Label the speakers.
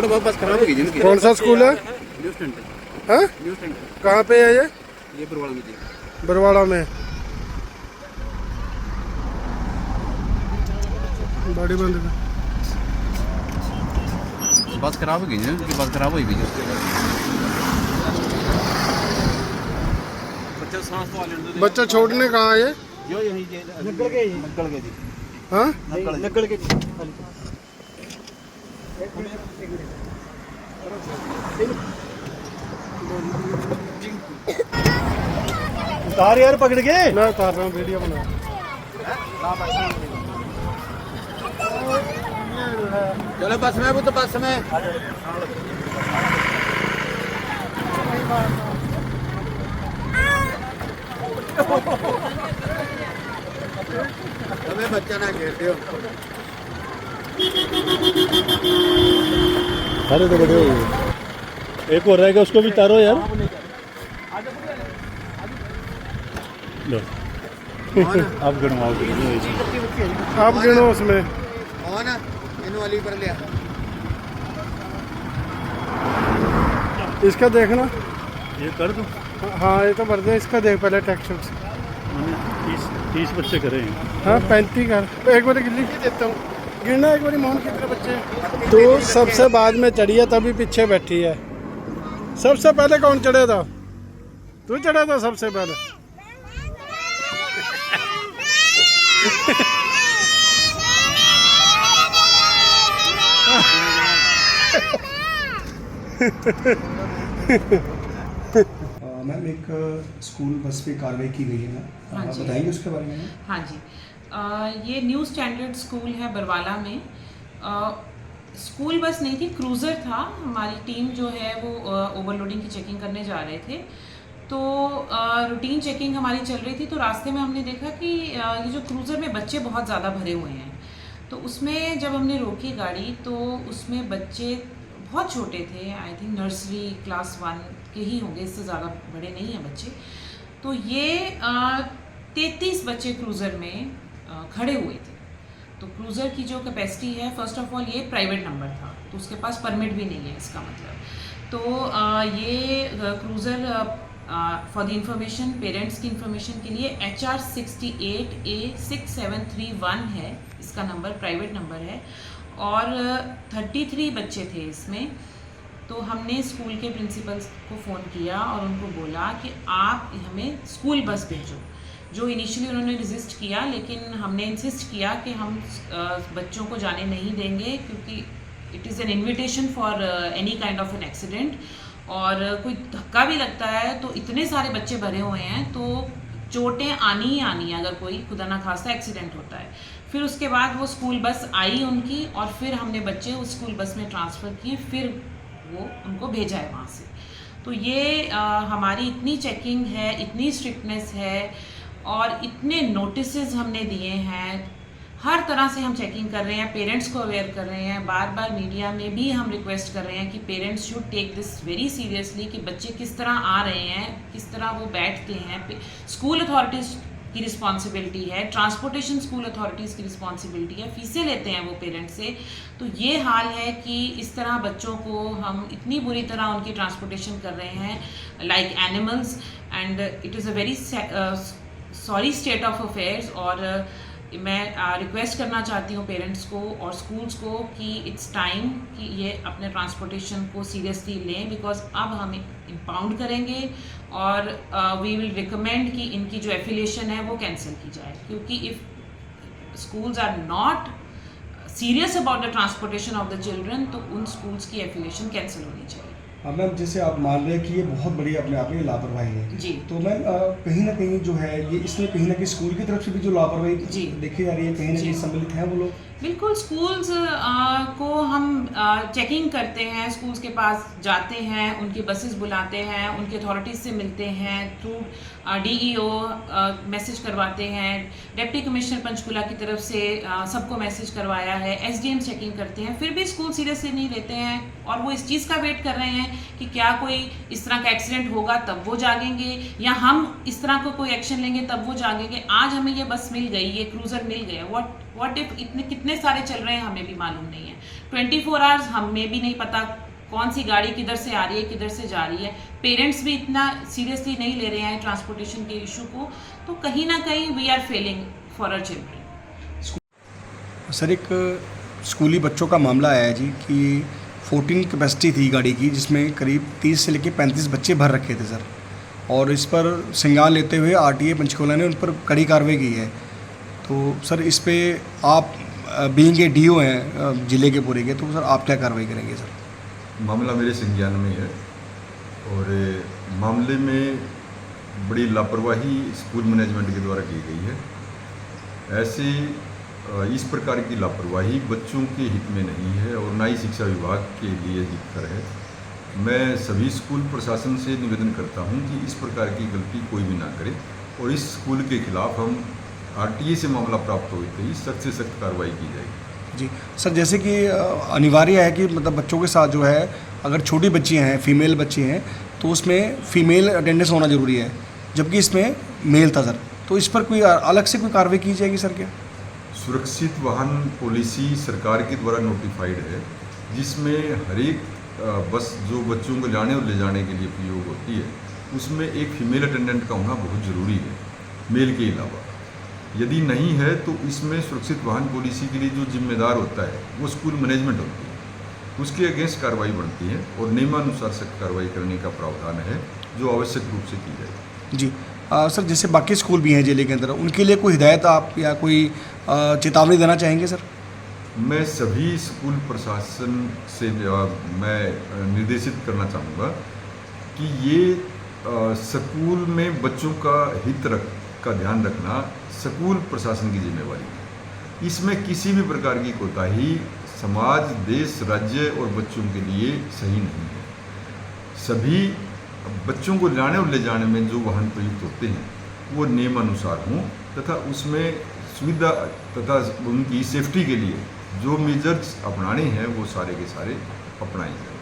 Speaker 1: तो बस खराब होगी जिनकी।
Speaker 2: कौन सा स्कूल है?
Speaker 1: New stand.
Speaker 2: हाँ,
Speaker 1: न्यू स्टैंड
Speaker 2: कहाँ पे है ये?
Speaker 1: बरवाड़ा में जी।
Speaker 2: बरवाड़ा में। गाड़ी बंद कर।
Speaker 1: बस खराब होगी जी, उनकी बस खराब हुई भी बच्चा सांस तो आने दो।
Speaker 2: बच्चा छोड़ने कहाँ है ये?
Speaker 1: यो यही निकल गए जी।
Speaker 2: हाँ,
Speaker 1: निकल गए जी।
Speaker 3: उतार यार पकड़ के।
Speaker 2: मैं उतार रहा हूँ, वीडियो बना।
Speaker 1: चलो बस में, वो तो बस में। हमें बच्चा ना घेरते हो।
Speaker 3: अरे तो बड़े हो गए। एक और रहेगा, उसको भी तारो यार। लो आप गिनवाओ।
Speaker 2: आप गिनो उसमें।
Speaker 1: कौन इन वाली पर लिया?
Speaker 2: इसका देखना।
Speaker 3: ये कर दो।
Speaker 2: हाँ, ये तो भर दे। इसका देख पहले टेक्स्ट।
Speaker 3: मैंने 30 बच्चे करे हैं।
Speaker 2: हाँ, 35 कर। एक बार गिन के देता हूँ। गिरना एक बार। मोहन कितने बच्चे? तू सबसे बाद में चढ़ी है, तभी पीछे बैठी है। सबसे पहले कौन चढ़ा था? तू चढ़ा था सबसे पहले।
Speaker 4: मैम, एक स्कूल बस पे कार्रवाई की गई है ना,
Speaker 5: हाँ जी।
Speaker 4: बताएंगे उसके बारे में?
Speaker 5: हाँ जी, ये न्यू स्टैंडर्ड स्कूल है बरवाला में। स्कूल बस नहीं थी, क्रूज़र था। हमारी टीम जो है वो ओवरलोडिंग की चेकिंग करने जा रहे थे। तो रूटीन चेकिंग हमारी चल रही थी, तो रास्ते में हमने देखा कि ये जो क्रूज़र में बच्चे बहुत ज़्यादा भरे हुए हैं। तो उसमें जब हमने रोकी गाड़ी, तो उसमें बच्चे बहुत छोटे थे। आई थिंक नर्सरी क्लास 1 के ही होंगे, इससे ज़्यादा बड़े नहीं हैं बच्चे। तो ये 33 बच्चे क्रूज़र में खड़े हुए थे। तो क्रूज़र की जो कैपेसिटी है, फर्स्ट ऑफ ऑल ये प्राइवेट नंबर था, तो उसके पास परमिट भी नहीं है, इसका मतलब। तो ये cruiser for the information, parents की इंफॉर्मेशन के लिए, HR 68A6731 है इसका नंबर, प्राइवेट नंबर है। और 33 बच्चे थे इसमें। तो हमने स्कूल के प्रिंसिपल्स को फ़ोन किया और उनको बोला कि आप हमें स्कूल बस भेजो। जो इनिशियली उन्होंने रेजिस्ट किया, लेकिन हमने इंसिस्ट किया कि हम बच्चों को जाने नहीं देंगे, क्योंकि it is an invitation for any kind of an accident. और कोई धक्का भी लगता है तो इतने सारे बच्चे भरे हुए हैं, तो चोटें आनी ही आनी है अगर कोई खुदा ना खास्ता एक्सीडेंट होता है। फिर उसके बाद वो स्कूल बस आई उनकी, और फिर हमने बच्चे उस स्कूल बस में ट्रांसफ़र किए, फिर वो उनको भेजा है वहाँ से। तो ये हमारी इतनी चेकिंग है, इतनी स्ट्रिक्टनेस है, और इतने नोटिसेस हमने दिए हैं। हर तरह से हम चेकिंग कर रहे हैं, पेरेंट्स को अवेयर कर रहे हैं। बार बार मीडिया में भी हम रिक्वेस्ट कर रहे हैं कि parents should take this very seriously, कि बच्चे किस तरह आ रहे हैं, किस तरह वो बैठते हैं। स्कूल अथॉरिटीज़ की रिस्पॉन्सिबिलिटी है, ट्रांसपोर्टेशन स्कूल अथॉरिटीज़ की रिस्पॉन्सिबिलिटी है, फीसें लेते हैं वो पेरेंट्स से। तो ये हाल है कि इस तरह बच्चों को हम इतनी बुरी तरह उनकी ट्रांसपोर्टेशन कर रहे हैं, like animals, and it is a very sorry state of affairs. और मैं रिक्वेस्ट करना चाहती हूँ पेरेंट्स को और स्कूल्स को कि इट्स टाइम कि ये अपने ट्रांसपोर्टेशन को सीरियसली लें, बिकॉज अब हम इम्पाउंड करेंगे और वी विल रिकमेंड कि इनकी जो एफिलिएशन है वो कैंसिल की जाए, क्योंकि if schools are not serious about the transportation of the children, तो उन स्कूल्स की एफिलिएशन कैंसिल होनी चाहिए।
Speaker 4: मैम, जैसे आप मान रहे हैं कि ये बहुत बड़ी अपने आप में लापरवाही है
Speaker 5: जी।
Speaker 4: तो मैम, कहीं ना कहीं जो है ये इसमें कहीं ना कहीं स्कूल की तरफ से भी जो लापरवाही
Speaker 5: जी।
Speaker 4: देखी जा रही है, कहीं ना कहीं सम्मिलित हैं वो लोग।
Speaker 5: बिल्कुल, स्कूल्स को हम चेकिंग करते हैं, स्कूल्स के पास जाते हैं, उनकी बसेस बुलाते हैं, उनके अथॉरिटीज़ से मिलते हैं, थ्रू DEO मैसेज करवाते हैं, डिप्टी कमिश्नर पंचकुला की तरफ से सबको मैसेज करवाया है, SDM चेकिंग करते हैं, फिर भी स्कूल सीरियसली नहीं लेते हैं। और वो इस चीज़ का वेट कर रहे हैं कि क्या कोई इस तरह का एक्सीडेंट होगा तब वो जागेंगे, या हम इस तरह का कोई एक्शन लेंगे तब वो जागेंगे। आज हमें ये बस मिल गई, ये क्रूज़र मिल गया, व्हाट व्हाट इफ इतने कितने सारे चल रहे हैं हमें भी मालूम नहीं है। 24 आवर्स हमें भी नहीं पता कौन सी गाड़ी किधर से आ रही है किधर से जा रही है। पेरेंट्स भी इतना सीरियसली नहीं ले रहे हैं ट्रांसपोर्टेशन के इशू को, तो कहीं ना कहीं we are failing for our children.
Speaker 4: Sir एक स्कूली बच्चों का मामला आया है जी कि 14 कैपेसिटी थी गाड़ी की, जिसमें करीब 30 से लेकर 35 बच्चे भर रखे थे सर, और इस पर संज्ञान लेते हुए आरटीए पंचकुला ने उन पर कड़ी कार्रवाई की है। तो सर इस पे आप बीइंग ए डीओ हैं ज़िले के पूरे के, तो सर आप क्या कार्रवाई करेंगे सर?
Speaker 6: मामला मेरे संज्ञान में है और मामले में बड़ी लापरवाही स्कूल मैनेजमेंट के द्वारा की गई है। ऐसे इस प्रकार की लापरवाही बच्चों के हित में नहीं है और ना ही शिक्षा विभाग के लिए हितकर है। मैं सभी स्कूल प्रशासन से निवेदन करता हूं कि इस प्रकार की गलती कोई भी ना करे और इस स्कूल के खिलाफ हम आरटीए से मामला प्राप्त होते ही सख्त से सख्त कार्रवाई की जाएगी।
Speaker 4: जी सर, जैसे कि अनिवार्य है कि मतलब बच्चों के साथ जो है अगर छोटी बच्चियाँ हैं, फीमेल बच्ची हैं, तो उसमें फीमेल अटेंडेंस होना ज़रूरी है, जबकि इसमें मेल था सर। तो इस पर कोई अलग से कोई कार्रवाई की जाएगी सर क्या?
Speaker 6: सुरक्षित वाहन पॉलिसी सरकार के द्वारा नोटिफाइड है, जिसमें हर एक बस जो बच्चों को लाने और ले जाने के लिए प्रयोग होती है उसमें एक फीमेल अटेंडेंट का होना बहुत ज़रूरी है मेल के अलावा। यदि नहीं है तो इसमें सुरक्षित वाहन पॉलिसी के लिए जो जिम्मेदार होता है वो स्कूल मैनेजमेंट होती है, उसके अगेंस्ट कार्रवाई बनती है और नियमानुसार सख्त कार्रवाई करने का प्रावधान है जो आवश्यक रूप से की जाए।
Speaker 4: जी सर, जैसे बाकी स्कूल भी हैं जिले के अंदर, उनके लिए कोई हिदायत आप या कोई चेतावनी देना चाहेंगे सर?
Speaker 6: मैं सभी स्कूल प्रशासन से मैं निर्देशित करना चाहूँगा कि ये स्कूल में बच्चों का हित का ध्यान रखना स्कूल प्रशासन की जिम्मेवारी है। इसमें किसी भी प्रकार की कोताही समाज, देश, राज्य और बच्चों के लिए सही नहीं है। सभी बच्चों को लाने और ले जाने में जो वाहन प्रयुक्त होते हैं वो नियमानुसार हों तथा उसमें सुविधा तथा उनकी सेफ्टी के लिए जो मेजर्स अपनाने हैं वो सारे के सारे अपनाए जाएं।